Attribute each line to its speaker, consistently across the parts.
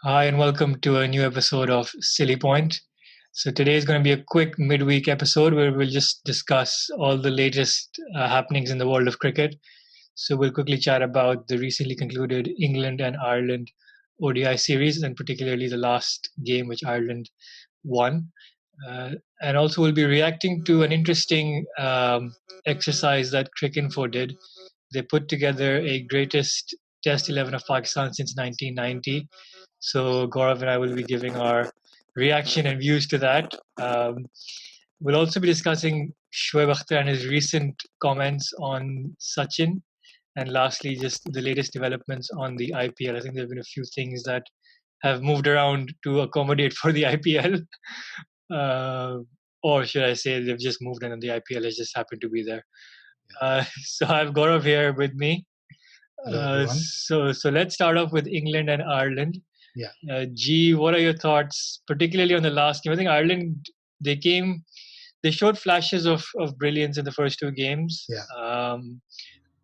Speaker 1: Hi, and welcome to a new episode of Silly Point. So, today is going to be a quick midweek episode where we'll just discuss all the latest happenings in the world of cricket. So, we'll quickly chat about the recently concluded England and Ireland ODI series, and particularly the last game which Ireland won. And also, we'll be reacting to an interesting exercise that Cricinfo did. They put together a greatest Test 11 of Pakistan since 1990. So Gaurav and I will be giving our reaction and views to that. We'll also be discussing Shoaib Akhtar and his recent comments on Sachin. And lastly, just the latest developments on the IPL. I think there have been a few things that have moved around to accommodate for the IPL. Uh, or should I say they've just moved and the IPL has just happened to be there. So I have Gaurav here with me.
Speaker 2: Hello, everyone.
Speaker 1: So let's start off with England and Ireland.
Speaker 2: Yeah.
Speaker 1: G, what are your thoughts, particularly on the last game? I think Ireland they showed flashes of brilliance in the first two games.
Speaker 2: Yeah.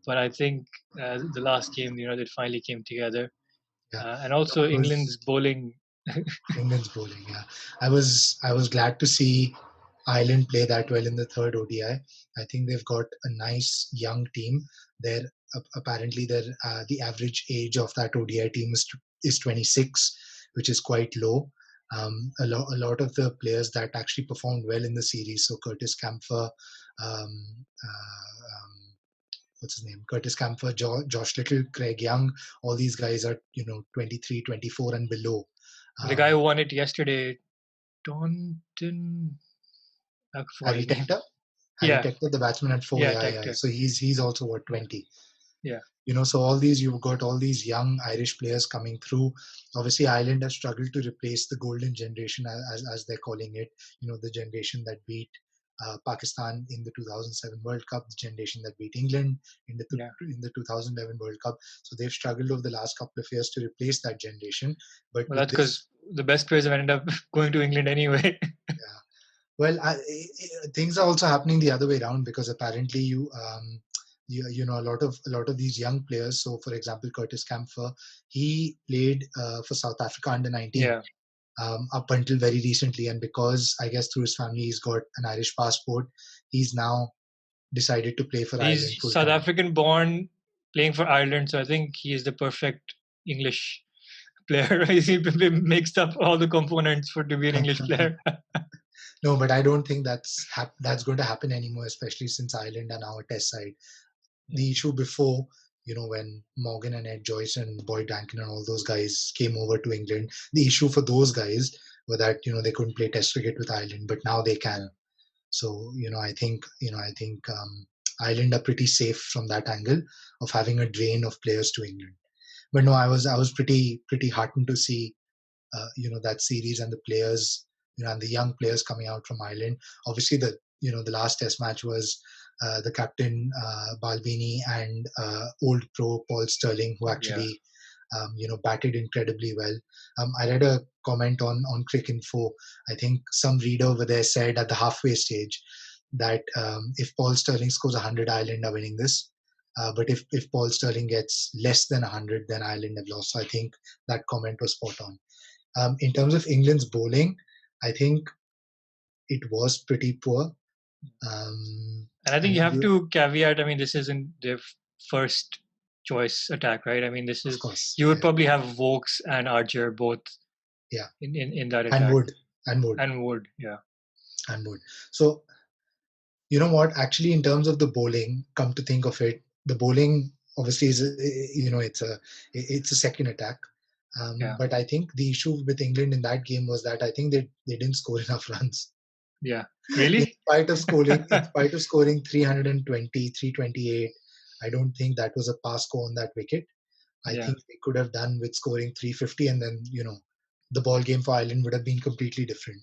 Speaker 1: But I think the last game, they finally came together.
Speaker 2: Yeah.
Speaker 1: And also England's bowling.
Speaker 2: England's bowling. Yeah, I was glad to see Ireland play that well in the third ODI. I think they've got a nice young team. They're apparently the average age of that ODI team is 26, which is quite low. A lot of the players that actually performed well in the series. So Curtis Camphor, what's his name? Curtis Camphor, Josh Little, Craig Young. All these guys are 23, 24 and below.
Speaker 1: The guy who won it yesterday, Taunton.
Speaker 2: Harry Tector?
Speaker 1: Yeah.
Speaker 2: Harry Tector, the batsman at 4. Yeah. So he's also 20.
Speaker 1: Yeah.
Speaker 2: So you've got all these young Irish players coming through. Obviously, Ireland has struggled to replace the golden generation, as they're calling it. The generation that beat Pakistan in the 2007 World Cup, the generation that beat England in the 2011 World Cup. So they've struggled over the last couple of years to replace that generation. But
Speaker 1: that's because the best players have ended up going to England anyway.
Speaker 2: Yeah. Well, things are also happening the other way around, because apparently a lot of these young players. So, for example, Curtis Camphor, he played for South Africa under 19.
Speaker 1: Yeah.
Speaker 2: Up until very recently, and because I guess through his family he's got an Irish passport, he's now decided to play for Ireland.
Speaker 1: He's South African born, playing for Ireland, so I think he is the perfect English player. He mixed up all the components to be an English player.
Speaker 2: No, but I don't think that's going to happen anymore, especially since Ireland are now a test side. The issue before, when Morgan and Ed Joyce and Boyd Rankin and all those guys came over to England, the issue for those guys were that, they couldn't play test cricket with Ireland, but now they can. So, I think Ireland are pretty safe from that angle of having a drain of players to England. But no, I was pretty heartened to see, that series and the players, and the young players coming out from Ireland. Obviously, the last Test match was the captain Balvini and old pro Paul Sterling, who actually batted incredibly well. I read a comment on Cricinfo. I think some reader over there said at the halfway stage that if Paul Sterling scores 100, Ireland are winning this. But if Paul Sterling gets less than 100, then Ireland have lost. So I think that comment was spot on. In terms of England's bowling, I think it was pretty poor.
Speaker 1: And I think you have to caveat, this isn't their first choice attack, right? This is,
Speaker 2: of course,
Speaker 1: you would probably have Vokes and Archer both in that attack.
Speaker 2: And Wood.
Speaker 1: Yeah.
Speaker 2: And Wood. So, you know what, actually, in terms of the bowling, come to think of it, the bowling obviously is, it's a second attack. But I think the issue with England in that game was that I think they didn't score enough runs.
Speaker 1: Yeah, really?
Speaker 2: In spite of scoring 320, 328, I don't think that was a pass score on that wicket. I think they could have done with scoring 350, and then the ball game for Ireland would have been completely different.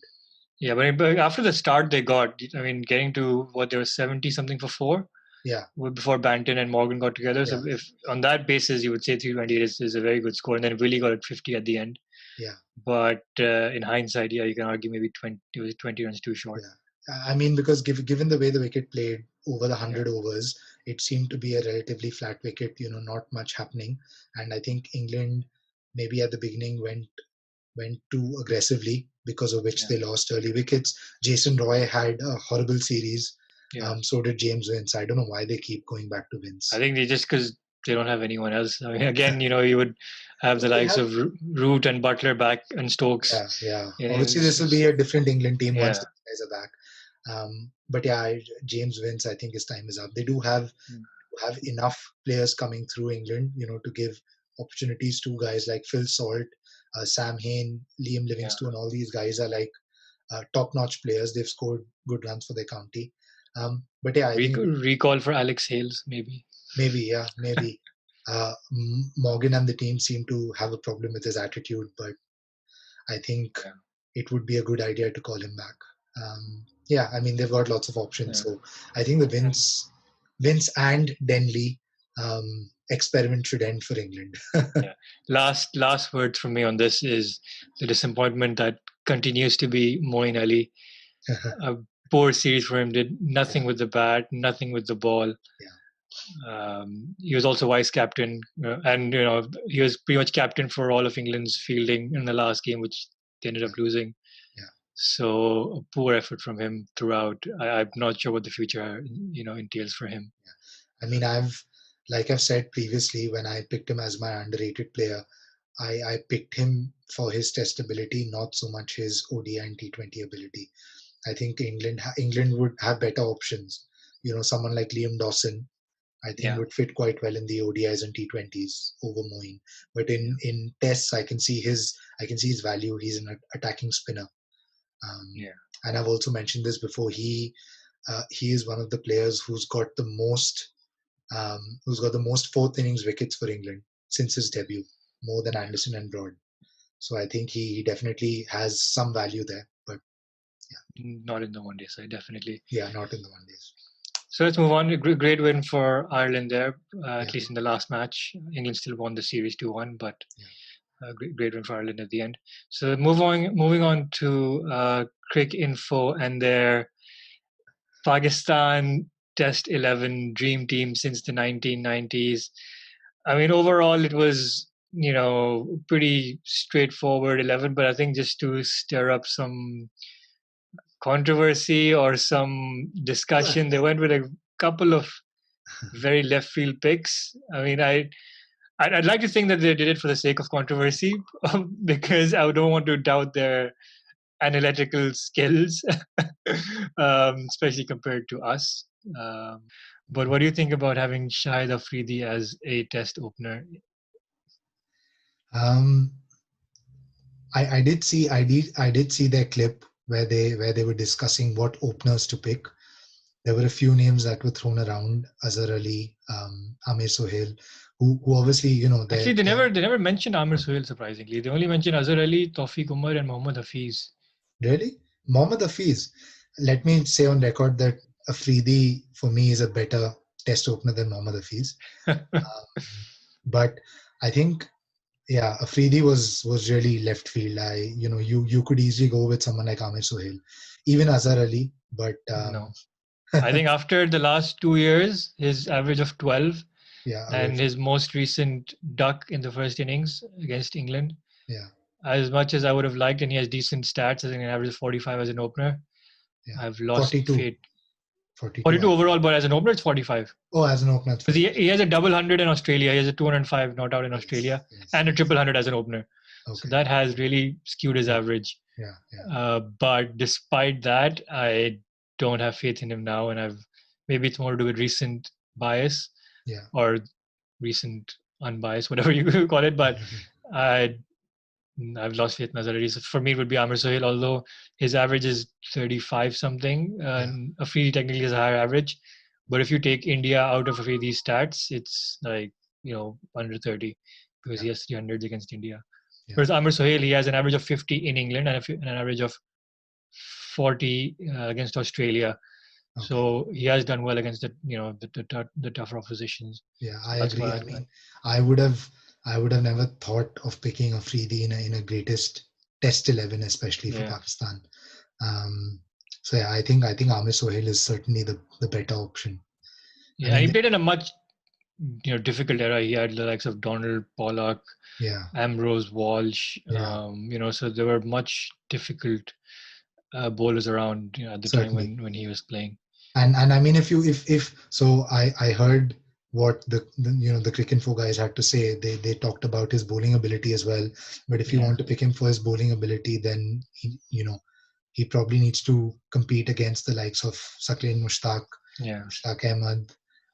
Speaker 1: Yeah, but after the start they got, getting to what, there was 70 something for 4.
Speaker 2: Yeah.
Speaker 1: Before Banton and Morgan got together. So if on that basis you would say 328 is a very good score, and then Willie got it 50 at the end.
Speaker 2: Yeah.
Speaker 1: But in hindsight, you can argue maybe 20 runs too short.
Speaker 2: Yeah. Because given the way the wicket played over the 100 overs, it seemed to be a relatively flat wicket, not much happening. And I think England maybe at the beginning went went too aggressively, because of which they lost early wickets. Jason Roy had a horrible series. So did James Vince. I don't know why they keep going back to Vince.
Speaker 1: I think they just because they don't have anyone else. I mean, again, you would have the likes of Root and Butler back and Stokes.
Speaker 2: Yeah. Obviously, this will be a different England team once the guys are back. But yeah, James Vince, I think his time is up. They do have enough players coming through England, to give opportunities to guys like Phil Salt, Sam Hain, Liam Livingstone. All these guys are like top-notch players. They've scored good runs for their county. But yeah, I think
Speaker 1: recall for Alex Hales, maybe.
Speaker 2: Maybe. Morgan and the team seem to have a problem with his attitude, but I think it would be a good idea to call him back. I mean, they've got lots of options. So I think the Vince and Denley experiment should end for England.
Speaker 1: Last words from me on this is the disappointment that continues to be Moeen Ali. A poor series for him, did nothing with the bat, nothing with the ball. He was also vice captain, and he was pretty much captain for all of England's fielding in the last game, which they ended up losing. So a poor effort from him throughout. I'm not sure what the future entails for him.
Speaker 2: I mean, like I've said previously, when I picked him as my underrated player, I picked him for his test ability, not so much his ODI and T20 ability. I think England would have better options. Someone like Liam Dawson, I think would fit quite well in the ODIs and T20s over Moeen. But in tests, I can see his value. He's an attacking spinner. And I've also mentioned this before. He is one of the players who's got the most fourth innings wickets for England since his debut, more than Anderson and Broad. So I think he definitely has some value there. But
Speaker 1: not in the one day side, definitely.
Speaker 2: Yeah, not in the one days.
Speaker 1: So let's move on. A great win for Ireland there, at least in the last match. England still won the series 2-1, but great win for Ireland at the end. So moving on to Cricinfo and their Pakistan Test 11 Dream Team since the 1990s. I mean, overall, it was, pretty straightforward 11, but I think just to stir up some controversy or some discussion, they went with a couple of very left field picks. I mean, I'd like to think that they did it for the sake of controversy, because I don't want to doubt their analytical skills, especially compared to us. But what do you think about having Shahid Afridi as a test opener?
Speaker 2: I did see their clip where they were discussing what openers to pick. There were a few names that were thrown around: Azhar Ali, Amir Sohail, who obviously
Speaker 1: Actually, they never mentioned Amir Sohail. Surprisingly, they only mentioned Azhar Ali, Tawfiq Umar, and Mohammad Hafiz.
Speaker 2: Really, Mohammad Hafiz? Let me say on record that Afridi for me is a better test opener than Mohammad Hafiz. But I think, Afridi was really left field. You could easily go with someone like Amir Sohail, even Azhar Ali. But
Speaker 1: no, I think after the last 2 years, his average of 12, and his most recent duck in the first innings against England. As much as I would have liked, and he has decent stats, I think an average of 45 as an opener. I've lost
Speaker 2: 42.
Speaker 1: faith. 42 overall, but as an opener, it's 45.
Speaker 2: Oh, as an opener.
Speaker 1: Because he has a double 100 in Australia. He has a 205 not out in Australia, and a triple 100 as an opener. Okay. So that has really skewed his average. But despite that, I don't have faith in him now, and maybe it's more to do with recent bias, or recent unbiased, whatever you call it. But I've lost faith in Azhar Ali. So for me, it would be Amir Sohail, although his average is 35 something, and Afridi technically has a higher average. But if you take India out of Afridi's stats, it's like, under 30, because he has 300s against India. Whereas Amir Sohail, he has an average of 50 in England and an average of 40 against Australia. Okay. So he has done well against the tougher oppositions.
Speaker 2: I agree. I mean, I would have never thought of picking Afridi in a greatest Test 11, especially for Pakistan. I think Amir Sohail is certainly the better option.
Speaker 1: Yeah, he played in a much difficult era. He had the likes of Donald Pollock,
Speaker 2: Yeah,
Speaker 1: Ambrose Walsh.
Speaker 2: yeah,
Speaker 1: So there were much difficult bowlers around at the time
Speaker 2: certainly.
Speaker 1: when he was playing.
Speaker 2: And I mean, if so, I heard what the Cricinfo guys had to say. They talked about his bowling ability as well. But if you
Speaker 1: Yeah,
Speaker 2: want to pick him for his bowling ability, then he probably needs to compete against the likes of Sakleen Mushtaq,
Speaker 1: yeah,
Speaker 2: Mushtaq Ahmed,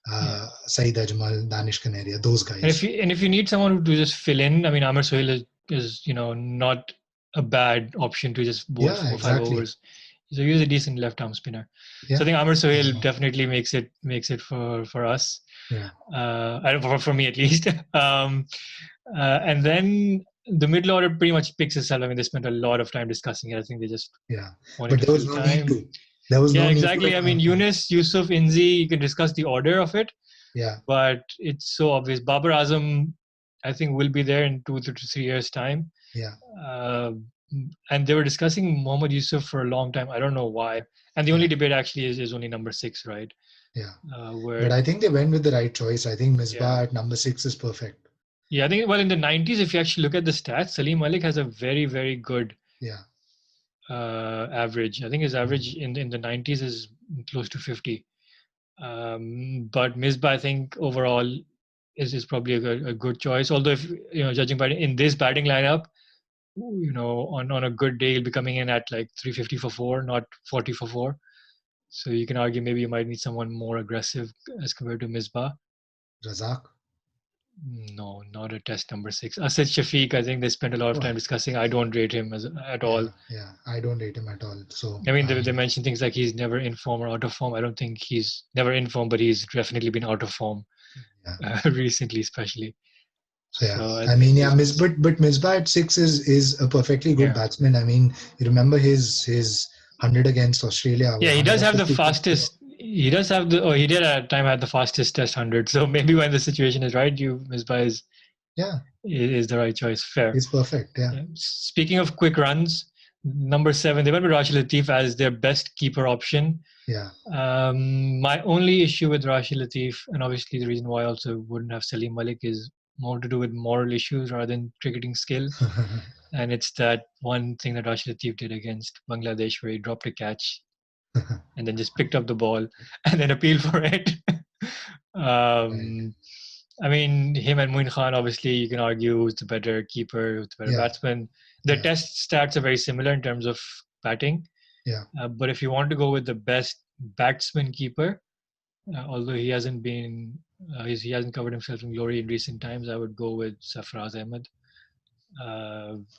Speaker 1: yeah.
Speaker 2: Saeed Ajmal, Danish Kanaria, those
Speaker 1: And if
Speaker 2: guys.
Speaker 1: you need someone to just fill in, I mean, Amar Sohail is not a bad option to just bowl
Speaker 2: Yeah,
Speaker 1: 4 or 5 overs.
Speaker 2: exactly.
Speaker 1: So he's a decent left arm spinner. So I
Speaker 2: Yeah,
Speaker 1: think Amar Sohail
Speaker 2: uh,
Speaker 1: definitely makes it for us,
Speaker 2: yeah,
Speaker 1: for me at least. And then the middle order pretty much picks itself. I mean, they spent a lot of time discussing it. I think they just
Speaker 2: yeah.
Speaker 1: wanted
Speaker 2: But
Speaker 1: to
Speaker 2: there was
Speaker 1: fill
Speaker 2: no need
Speaker 1: time.
Speaker 2: to. There was
Speaker 1: Yeah,
Speaker 2: no need to
Speaker 1: exactly.
Speaker 2: at
Speaker 1: I mean,
Speaker 2: one point.
Speaker 1: Yunus, Yusuf, Inzi, you can discuss the order of it,
Speaker 2: Yeah,
Speaker 1: but it's so obvious. Babar Azam, I think, will be there in 2 to 3 years' time.
Speaker 2: yeah,
Speaker 1: Uh, and they were discussing Mohammad Yusuf for a long time. I don't know why. And the
Speaker 2: yeah,
Speaker 1: only debate actually is only number six, right?
Speaker 2: yeah. But
Speaker 1: Where,
Speaker 2: I think they went with the right choice. I think
Speaker 1: yeah.
Speaker 2: Misbah at number 6 is perfect.
Speaker 1: Yeah, I think, well, in the 90s, if you actually look at the stats, Salim Malik has a very, very good
Speaker 2: Yeah.
Speaker 1: average. I think his
Speaker 2: Mm.
Speaker 1: average in the 90s is close to 50. But Misbah, I think overall is probably a good choice. Although if judging by in this batting lineup, on a good day he'll be coming in at like 350 for four, not 40 for four. So you can argue maybe you might need someone more aggressive as compared to Misbah.
Speaker 2: Razak.
Speaker 1: No, not a test number six. Asad Shafiq, I think they spent a lot of
Speaker 2: Oh,
Speaker 1: time discussing. I don't rate him at all.
Speaker 2: yeah, yeah. I don't rate him at all. So,
Speaker 1: I mean, they mentioned things like he's never in form or out of form. I don't think he's never in form, but he's definitely been out of form
Speaker 2: yeah.
Speaker 1: recently, especially.
Speaker 2: So yeah,
Speaker 1: So I
Speaker 2: I mean,
Speaker 1: think,
Speaker 2: yeah, but Misbah at 6 is a perfectly good
Speaker 1: yeah,
Speaker 2: batsman. I mean, you remember his 100 against Australia,
Speaker 1: yeah,
Speaker 2: what
Speaker 1: he does have the
Speaker 2: 154.
Speaker 1: fastest. He does have the. Oh, he did at a time had the fastest Test 100. So maybe when the situation is right, you Misbah
Speaker 2: Yeah,
Speaker 1: is the right choice. Fair.
Speaker 2: he's perfect. Yeah,
Speaker 1: Yeah. Speaking of quick runs, number 7, they went with Rashid Latif as their best keeper option.
Speaker 2: yeah,
Speaker 1: My only issue with Rashid Latif, and obviously the reason why I also wouldn't have Salim Malik, is more to do with moral issues rather than cricketing skill. And it's that one thing that Rashid Latif did against Bangladesh where he dropped a catch and then just picked up the ball and then appealed for it.
Speaker 2: right.
Speaker 1: um, I mean, him and Moin Khan, obviously, you can argue who's the better keeper, who's the better
Speaker 2: Yeah,
Speaker 1: batsman. Their
Speaker 2: yeah,
Speaker 1: test stats are very similar in terms of batting.
Speaker 2: yeah.
Speaker 1: But if you want to go with the best batsman keeper, although he hasn't covered himself in glory in recent times, I would go with Safraz Ahmed.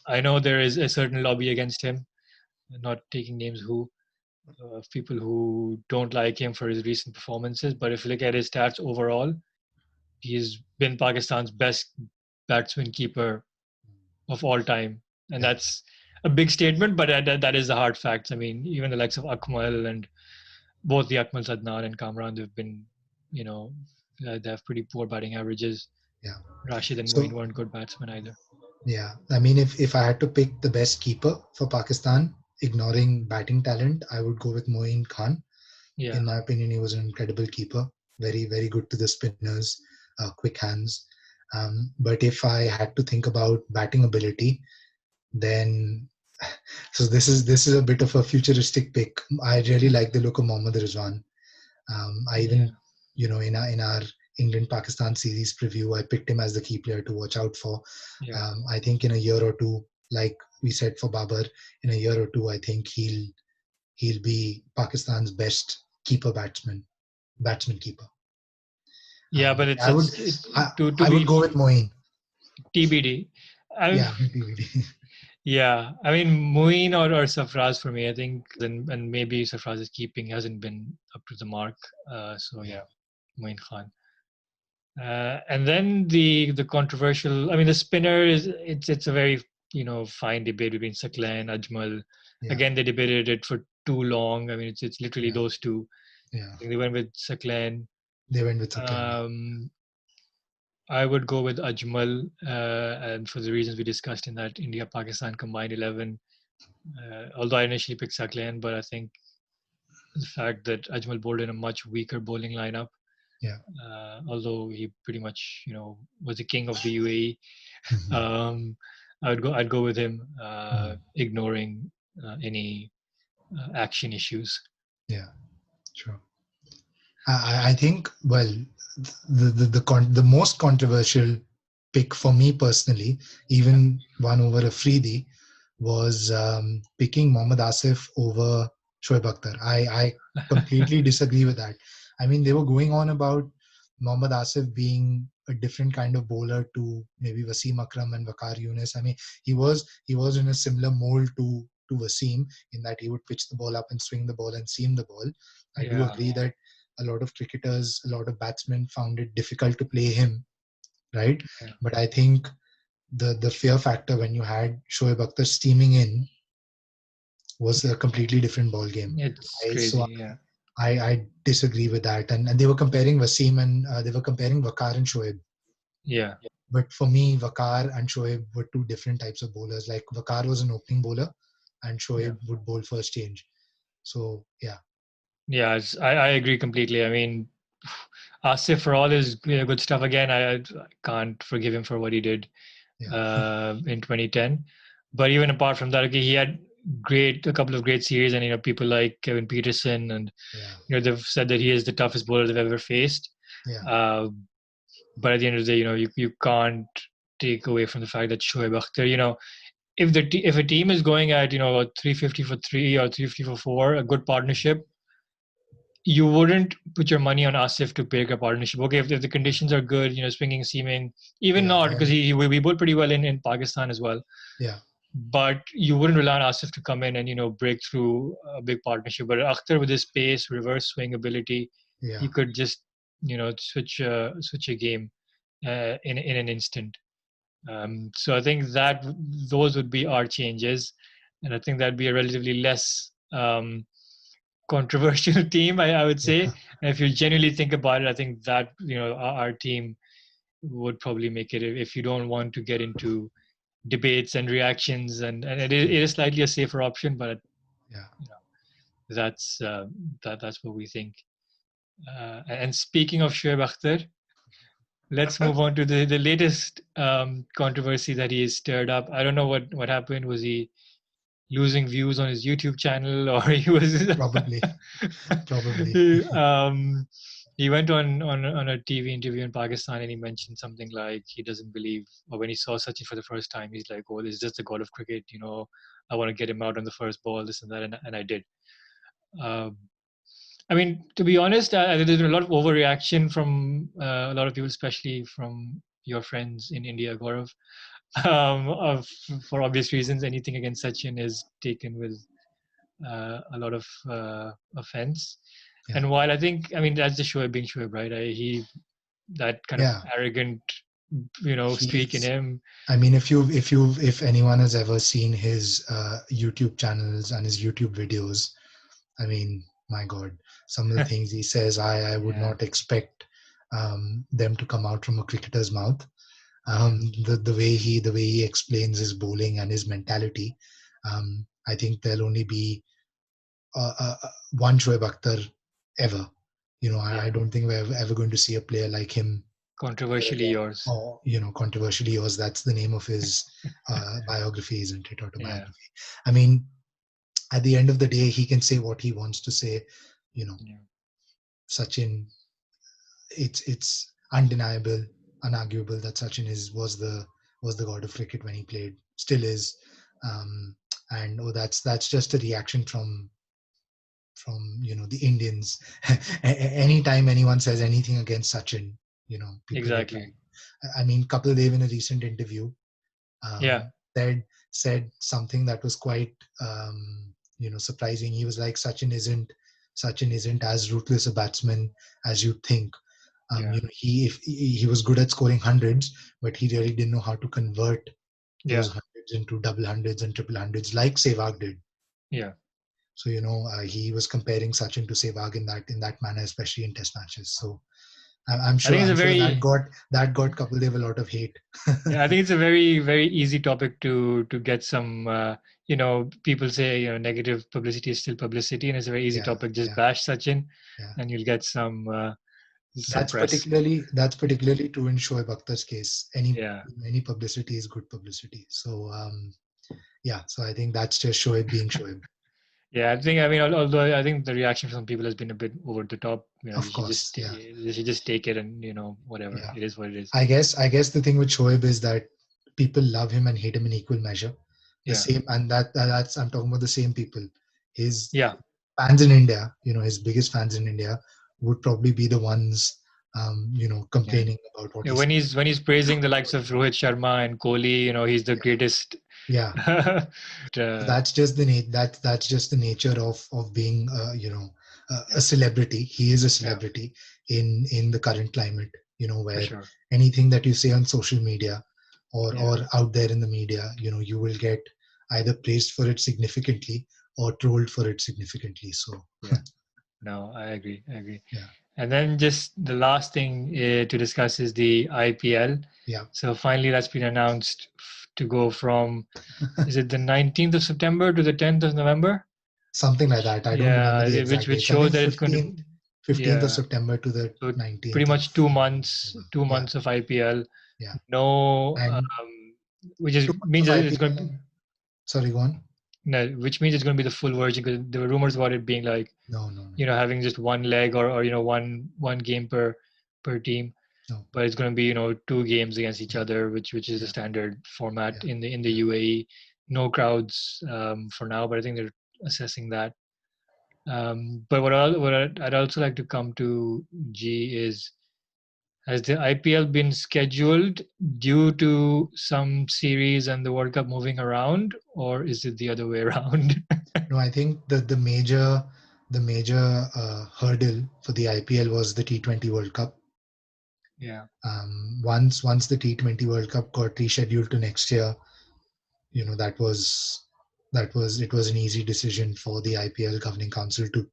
Speaker 1: I know there is a certain lobby against him, not taking names of people who don't like him for his recent performances. But if you look at his stats overall, he's been Pakistan's best batsman keeper of all time, and
Speaker 2: Yeah.
Speaker 1: that's a big statement. But that is the hard facts. I mean, even the likes of Akmal and both the Akmal Sadnan and Kamran, they've been, they have pretty poor batting averages.
Speaker 2: Yeah.
Speaker 1: Rashid and Moeen
Speaker 2: So
Speaker 1: weren't good batsmen either.
Speaker 2: yeah, I mean, if I had to pick the best keeper for Pakistan, ignoring batting talent, I would go with Moeen Khan.
Speaker 1: Yeah,
Speaker 2: In my opinion, he was an incredible keeper. Very, very good to the spinners, quick hands. But if I had to think about batting ability, then so this is a bit of a futuristic pick. I really like the look of Mohammad Rizwan. I
Speaker 1: yeah,
Speaker 2: even, in our England Pakistan series preview, I picked him as the key player to watch out for.
Speaker 1: yeah.
Speaker 2: I think in a year or two, like we said for Babar, in a year or two, I think he'll be Pakistan's best batsman keeper.
Speaker 1: Yeah, but
Speaker 2: I would
Speaker 1: to
Speaker 2: I would
Speaker 1: be
Speaker 2: go with Moeen.
Speaker 1: TBD. I mean,
Speaker 2: Yeah, DVD.
Speaker 1: yeah, I mean Moeen or Safraz for me. I think, and maybe Safraz's keeping hasn't been up to the mark. So
Speaker 2: Yeah,
Speaker 1: yeah, Moeen Khan. And then the controversial. I mean, the spinner it's a very fine debate between Sakla and Ajmal.
Speaker 2: yeah,
Speaker 1: Again, they debated it for too long. I mean, it's literally
Speaker 2: yeah,
Speaker 1: those two.
Speaker 2: yeah.
Speaker 1: I think they went with Saklan.
Speaker 2: They went with Saklan. Yeah,
Speaker 1: Um, I would go with Ajmal, and for the reasons we discussed in that India-Pakistan combined 11. Although I initially picked Saklan, but I think the fact that Ajmal bowled in a much weaker bowling lineup,
Speaker 2: Yeah.
Speaker 1: Although he pretty much, was the king of the UAE.
Speaker 2: Mhm.
Speaker 1: Um, I'd go with him,
Speaker 2: Mhm.
Speaker 1: ignoring any action issues.
Speaker 2: Yeah. Sure. I think, well, the most controversial pick for me personally, even one over Afridi, was picking Mohammad Asif over Shoaib Akhtar. I completely disagree with that. I mean, they were going on about Mohammad Asif being a different kind of bowler to maybe Wasim Akram and Waqar Younis. I mean, he was in a similar mold to Wasim in that he would pitch the ball up and swing the ball and seam the ball. I do
Speaker 1: Yeah,
Speaker 2: agree that a lot of cricketers, a lot of batsmen found it difficult to play him, right?
Speaker 1: yeah,
Speaker 2: But I think the fear factor when you had Shoaib Akhtar steaming in was a completely different ball game.
Speaker 1: it's
Speaker 2: So
Speaker 1: crazy. Yeah,
Speaker 2: I disagree with that. And they were comparing Wasim and they were comparing Waqar and Shoaib.
Speaker 1: yeah,
Speaker 2: But for me, Waqar and Shoaib were two different types of bowlers. Like Waqar was an opening bowler, and
Speaker 1: yeah,
Speaker 2: Shoaib would bowl first change. So yeah,
Speaker 1: yeah. I agree completely. I mean, Asif for all his good stuff. Again, I can't forgive him for what he did
Speaker 2: yeah,
Speaker 1: in 2010. But even apart from that, okay, he had a couple of great series, and people like Kevin Peterson, and
Speaker 2: yeah,
Speaker 1: they've said that he is the toughest bowler they've ever faced.
Speaker 2: yeah,
Speaker 1: Uh, but at the end of the day, you can't take away from the fact that Shoaib Akhtar, if a team is going at 350 for three or 350 for four, a good partnership, you wouldn't put your money on Asif to pick a partnership. Okay, if the conditions are good, swinging, seaming, even
Speaker 2: yeah,
Speaker 1: not because we bowled pretty well in Pakistan as well.
Speaker 2: yeah,
Speaker 1: But you wouldn't rely on Asif to come in and break through a big partnership. But Akhtar with his pace, reverse swing ability,
Speaker 2: yeah,
Speaker 1: he could just switch a game in an instant. So I think that those would be our changes, and I think that'd be a relatively less controversial team, I would say.
Speaker 2: yeah,
Speaker 1: And if you genuinely think about it, I think that our team would probably make it if you don't want to get into debates and reactions, and it is slightly a safer option, but
Speaker 2: yeah.
Speaker 1: you know that's that's what we think. And speaking of Shoaib Akhtar, let's move on to the latest controversy that he has stirred up. I don't know what happened. Was he losing views on his YouTube channel, or he was
Speaker 2: Probably, probably.
Speaker 1: he, he went on a TV interview in Pakistan, and he mentioned something like he doesn't believe, or when he saw Sachin for the first time, he's like, "Oh, this is just the god of cricket. I want to get him out on the first ball, this and that," and I did. Um, I mean, to be honest, there's been a lot of overreaction from a lot of people, especially from your friends in India, Gaurav. For obvious reasons, anything against Sachin is taken with a lot of offense.
Speaker 2: Yeah,
Speaker 1: And while I think, I mean, that's the Shoaib being Shoaib, right? That kind of
Speaker 2: yeah.
Speaker 1: arrogant, streak in
Speaker 2: He's.
Speaker 1: him.
Speaker 2: I mean, if anyone has ever seen his YouTube channels and his YouTube videos, I mean, my God, some of the things he says, I would
Speaker 1: Yeah,
Speaker 2: not expect them to come out from a cricketer's mouth.
Speaker 1: yeah,
Speaker 2: The way he explains his bowling and his mentality, I think there'll only be one Shoaib Akhtar ever. I
Speaker 1: yeah.
Speaker 2: don't think we're ever going to see a player like him ever
Speaker 1: Controversially
Speaker 2: again.
Speaker 1: yours.
Speaker 2: Or, controversially yours. That's the name of his biography, isn't it?
Speaker 1: Yeah,
Speaker 2: Autobiography. I mean, at the end of the day, he can say what he wants to say. You know,
Speaker 1: yeah,
Speaker 2: Sachin. It's undeniable, unarguable that Sachin was the god of cricket when he played. Still is. And that's just a reaction from the Indians. Anytime anyone says anything against Sachin, people get
Speaker 1: exactly.
Speaker 2: like. I mean, Kapil Dev in a recent interview
Speaker 1: Yeah,
Speaker 2: um, said something that was quite surprising. He was like, Sachin isn't as ruthless a batsman as you think.
Speaker 1: yeah,
Speaker 2: He was good at scoring hundreds, but he really didn't know how to convert those
Speaker 1: yeah,
Speaker 2: hundreds into double hundreds and triple hundreds like Sehwag did.
Speaker 1: yeah.
Speaker 2: So he was comparing Sachin to Sehwag in that manner, especially in Test matches. So I'm
Speaker 1: I
Speaker 2: sure
Speaker 1: think it's a
Speaker 2: I'm sure that
Speaker 1: very
Speaker 2: got Kapil Dev a lot of hate.
Speaker 1: Yeah, I think it's a very, very easy topic to get some. People say negative publicity is still publicity, and it's a very easy
Speaker 2: Yeah,
Speaker 1: topic. Just
Speaker 2: yeah,
Speaker 1: bash Sachin,
Speaker 2: yeah,
Speaker 1: and you'll get some some press.
Speaker 2: That's particularly true in Shoaib Akhtar's case.
Speaker 1: Yeah.
Speaker 2: Any publicity is good publicity. So yeah, so I think that's just Shoaib being Shoaib.
Speaker 1: Yeah, I think, I mean, although I think the reaction from some people has been a bit over the top,
Speaker 2: Of course, yeah,
Speaker 1: you should just take it and, whatever.
Speaker 2: yeah.
Speaker 1: It is what it is.
Speaker 2: I guess the thing with Shoaib is that people love him and hate him in equal measure. The
Speaker 1: Yeah.
Speaker 2: same, and that's I'm talking about the same people. His
Speaker 1: Yeah.
Speaker 2: fans in India, his biggest fans in India, would probably be the ones,
Speaker 1: Yeah.
Speaker 2: complaining about what
Speaker 1: Yeah,
Speaker 2: he's.
Speaker 1: when he's praising the likes of Rohit Sharma and Kohli, he's the greatest.
Speaker 2: Yeah,
Speaker 1: uh,
Speaker 2: that's just that's just the nature of being, a
Speaker 1: yeah,
Speaker 2: celebrity. He is a
Speaker 1: yeah,
Speaker 2: celebrity in the current climate,
Speaker 1: for
Speaker 2: where
Speaker 1: sure.
Speaker 2: anything that you say on social media
Speaker 1: Yeah,
Speaker 2: or out there in the media, you will get either praised for it significantly or trolled for it significantly. So
Speaker 1: yeah. No, I agree. I agree.
Speaker 2: yeah,
Speaker 1: And then just the last thing to discuss is the IPL.
Speaker 2: yeah,
Speaker 1: So finally, that's been announced to go from, is it the 19th of September to the 10th of November?
Speaker 2: something like
Speaker 1: Which,
Speaker 2: that. I don't remember
Speaker 1: yeah,
Speaker 2: the
Speaker 1: which
Speaker 2: exact dates. I
Speaker 1: shows
Speaker 2: think
Speaker 1: that it's going to,
Speaker 2: 15th of
Speaker 1: yeah.
Speaker 2: September to the
Speaker 1: So pretty
Speaker 2: 19th of
Speaker 1: much 2 months,
Speaker 2: October.
Speaker 1: two
Speaker 2: Yeah,
Speaker 1: months of IPL.
Speaker 2: yeah.
Speaker 1: No,
Speaker 2: And
Speaker 1: which is
Speaker 2: 2 months
Speaker 1: means
Speaker 2: of
Speaker 1: that it's
Speaker 2: IPL.
Speaker 1: going to,
Speaker 2: Sorry, go on.
Speaker 1: no, which means it's going to be the full version, because there were rumors about it being like,
Speaker 2: No, no, no,
Speaker 1: having just one leg, or one game per team,
Speaker 2: no.
Speaker 1: but it's going to be, 2 games against each
Speaker 2: Yeah,
Speaker 1: other, which is the
Speaker 2: yeah,
Speaker 1: standard format
Speaker 2: yeah,
Speaker 1: in the
Speaker 2: yeah.
Speaker 1: UAE. No crowds for now, but I think they're assessing that. But I'd also like to come to, G, is, has the IPL been scheduled due to some series and the World Cup moving around, or is it the other way around?
Speaker 2: No, I think the major hurdle for the IPL was the T20 World Cup.
Speaker 1: Yeah,
Speaker 2: Once the T20 World Cup got rescheduled to next year, it was an easy decision for the IPL governing council to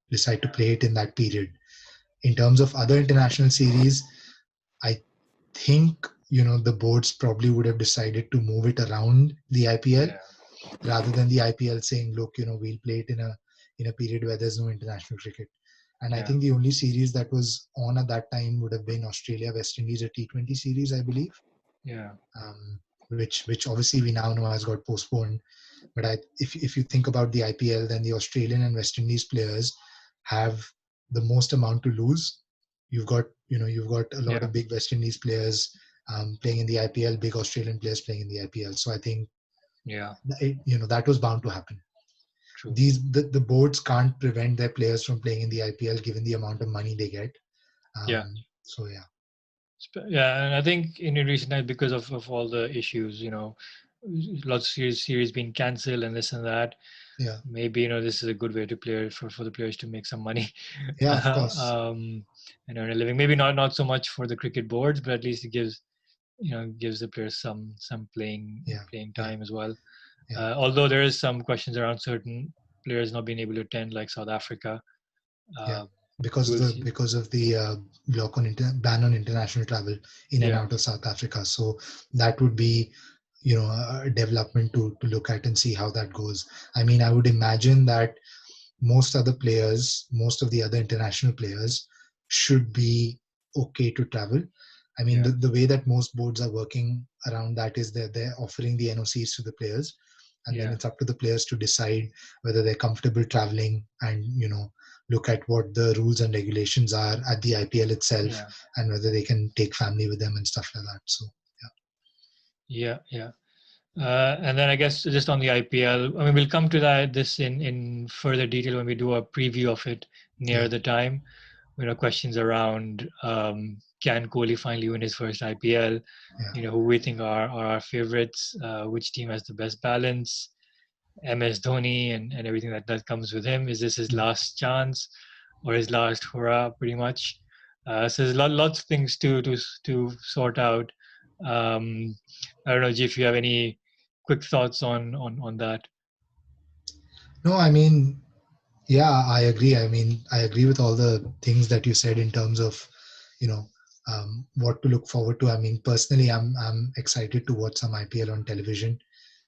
Speaker 2: decide to
Speaker 1: yeah,
Speaker 2: play it in that period. In terms of other international series, I think the boards probably would have decided to move it around the IPL
Speaker 1: yeah,
Speaker 2: rather than the IPL saying, look, we'll play it in a period where there's no international cricket. And I
Speaker 1: yeah,
Speaker 2: think the only series that was on at that time would have been Australia West Indies, a T20 series, I believe,
Speaker 1: yeah,
Speaker 2: um, which obviously we now know has got postponed. But if you think about the IPL, then the Australian and West Indies players have the most amount to lose. You've got a lot
Speaker 1: yeah,
Speaker 2: of big West Indies players, playing in the IPL, big Australian players playing in the IPL. So I think
Speaker 1: yeah.
Speaker 2: that was bound to happen.
Speaker 1: True.
Speaker 2: The boards can't prevent their players from playing in the IPL given the amount of money they get.
Speaker 1: Yeah.
Speaker 2: So yeah,
Speaker 1: Yeah, and I think in recent times, because of all the issues, lots of series being cancelled and this and that,
Speaker 2: yeah,
Speaker 1: maybe, this is a good way to play for the players to make some money,
Speaker 2: yeah, of
Speaker 1: uh,
Speaker 2: course,
Speaker 1: um, and earn a living. Maybe not so much for the cricket boards, but at least it gives the players some
Speaker 2: yeah,
Speaker 1: playing
Speaker 2: yeah,
Speaker 1: time as well.
Speaker 2: yeah,
Speaker 1: Although there is some questions around certain players not being able to attend, like South Africa.
Speaker 2: yeah.
Speaker 1: Uh,
Speaker 2: Because
Speaker 1: we'll
Speaker 2: the
Speaker 1: see.
Speaker 2: because of the ban on international travel in and
Speaker 1: Yeah,
Speaker 2: out of South Africa. So that would be, a development to look at and see how that goes. I mean, I would imagine that most of the other international players should be okay to travel. I mean,
Speaker 1: yeah,
Speaker 2: the way that most boards are working around that is that they're offering the NOCs to the players, and then
Speaker 1: yeah,
Speaker 2: it's up to the players to decide whether they're comfortable traveling and, look at what the rules and regulations are at the IPL itself
Speaker 1: yeah.
Speaker 2: and whether they can take family with them and stuff like that. So,
Speaker 1: Yeah, yeah. And then I guess just on the IPL, I mean, we'll come to this in further detail when we do a preview of it near
Speaker 2: yeah,
Speaker 1: the time. Questions around, can Kohli finally win his first IPL?
Speaker 2: yeah,
Speaker 1: Who we think are our favorites? Which team has the best balance? MS Dhoni and everything that comes with him. Is this his
Speaker 2: yeah.
Speaker 1: last chance or his last hurrah? Pretty much. So there's lots of things to sort out. Um, I don't know, G, if you have any quick thoughts on that.
Speaker 2: No, I mean, yeah, I agree. I mean, I agree with all the things that you said in terms of, you know, what to look forward to. I mean, personally, I'm excited to watch some IPL on television.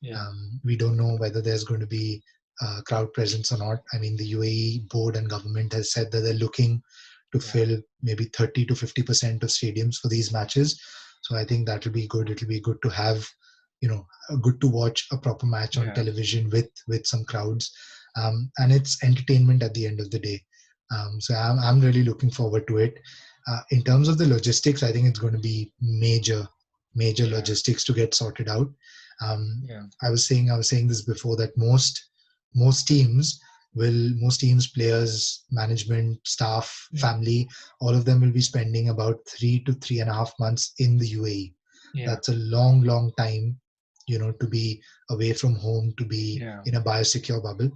Speaker 1: Yeah,
Speaker 2: We don't know whether there's going to be crowd presence or not. I mean, the UAE board and government has said that they're looking to fill maybe 30 to 50% of stadiums for these matches. So I think that will be good. It'll be good to have, good to watch a proper match on television with some crowds, and it's entertainment at the end of the day. So I'm really looking forward to it. In terms of the logistics, I think it's going to be major logistics to get sorted out. I was saying this before, that most teams, players, management, staff, family, all of them will be spending about 3 to 3.5 months in the UAE. That's a long time, to be away from home, to be in a biosecure bubble.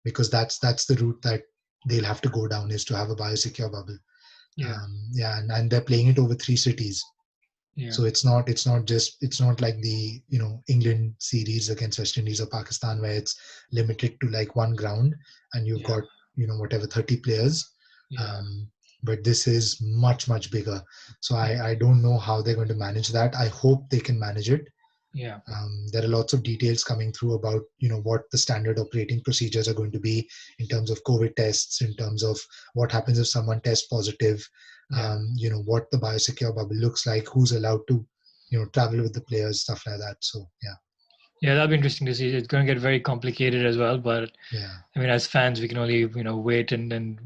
Speaker 2: Because that's the route that they'll have to go down, is to have a biosecure bubble. And they're playing it over 3 cities. So it's not like the England series against West Indies or Pakistan, where it's limited to like one ground and you've got whatever 30 players. But this is much bigger. So I don't know how they're going to manage that. I hope they can manage it. There are lots of details coming through about what the standard operating procedures are going to be in terms of COVID tests, in terms of what happens if someone tests positive, what the biosecure bubble looks like, who's allowed to travel with the players, stuff like that. So
Speaker 1: that'll be interesting to see. It's going to get very complicated as well, but I mean, as fans, we can only wait and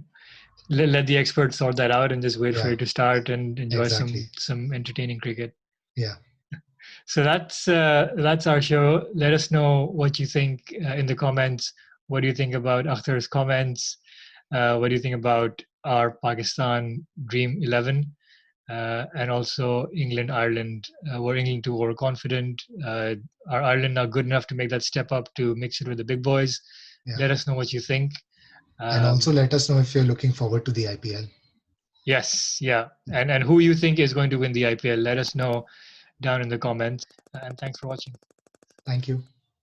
Speaker 1: let the experts sort that out, and just wait for it to start and enjoy some entertaining cricket. So that's our show. Let us know what you think in the comments. What do you think about Akhtar's comments? What do you think about our Pakistan Dream 11? And also England-Ireland? Were England too overconfident? Are Ireland not good enough to make that step up to mix it with the big boys? Let us know what you think.
Speaker 2: And also let us know if you're looking forward to the IPL.
Speaker 1: Yes, and who you think is going to win the IPL. Let us know down in the comments. And thanks for watching.
Speaker 2: Thank you.